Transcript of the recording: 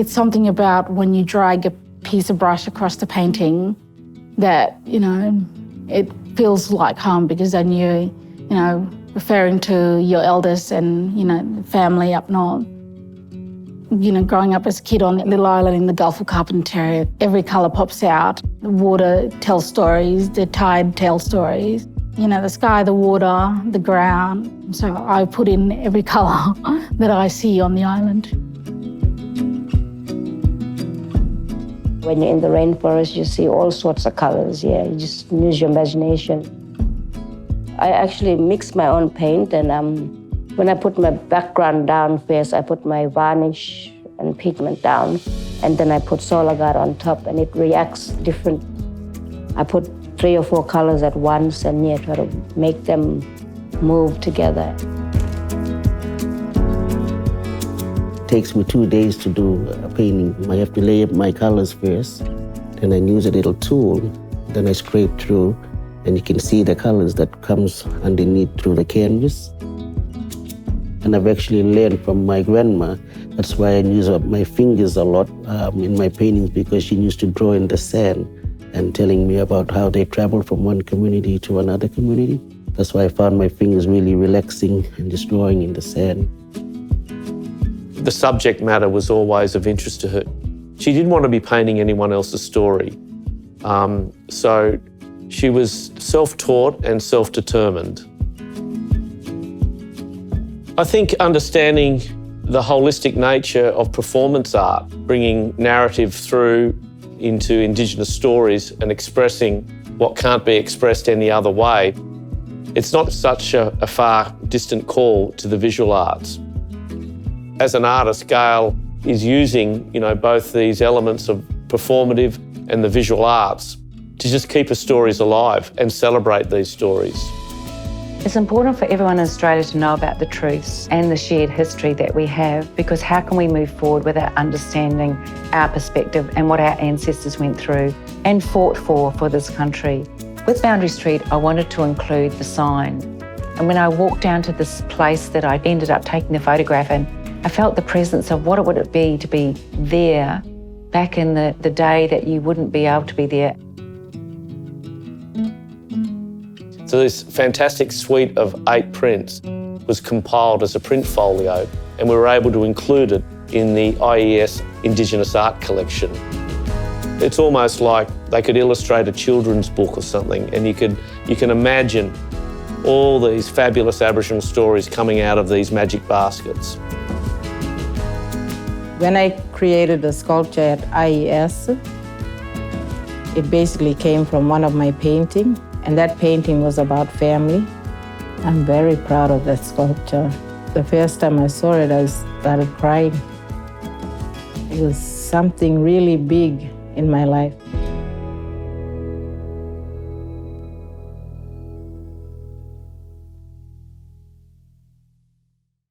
It's something about when you drag a piece of brush across the painting that, it feels like home, because then you're, referring to your elders and, family up north. Growing up as a kid on that little island in the Gulf of Carpentaria, every colour pops out. The water tells stories, the tide tells stories. The sky, the water, the ground. So I put in every colour that I see on the island. When you're in the rainforest, you see all sorts of colours, yeah. You just use your imagination. I actually mix my own paint, and when I put my background down first, I put my varnish and pigment down, and then I put solar guard on top, and it reacts different. I put 3 or 4 colors at once and try to make them move together. It takes me 2 days to do a painting. I have to lay up my colors first, then I use a little tool, then I scrape through, and you can see the colors that comes underneath through the canvas. And I've actually learned from my grandma. That's why I use my fingers a lot in my paintings, because she used to draw in the sand and telling me about how they travel from one community to another community. That's why I found my fingers really relaxing and just drawing in the sand. The subject matter was always of interest to her. She didn't want to be painting anyone else's story. So she was self-taught and self-determined. I think understanding the holistic nature of performance art, bringing narrative through into Indigenous stories and expressing what can't be expressed any other way, it's not such a far distant call to the visual arts. As an artist, GAIL is using, both these elements of performative and the visual arts to just keep her stories alive and celebrate these stories. It's important for everyone in Australia to know about the truths and the shared history that we have, because how can we move forward without understanding our perspective and what our ancestors went through and fought for this country. With Boundary Street, I wanted to include the sign. And when I walked down to this place that I ended up taking the photograph in, I felt the presence of what it would be to be there back in the day that you wouldn't be able to be there. So this fantastic suite of 8 prints was compiled as a print folio, and we were able to include it in the IES Indigenous art collection. It's almost like they could illustrate a children's book or something, and you can imagine all these fabulous Aboriginal stories coming out of these magic baskets. When I created the sculpture at IES, it basically came from one of my paintings. And that painting was about family. I'm very proud of that sculpture. The first time I saw it, I started crying. It was something really big in my life.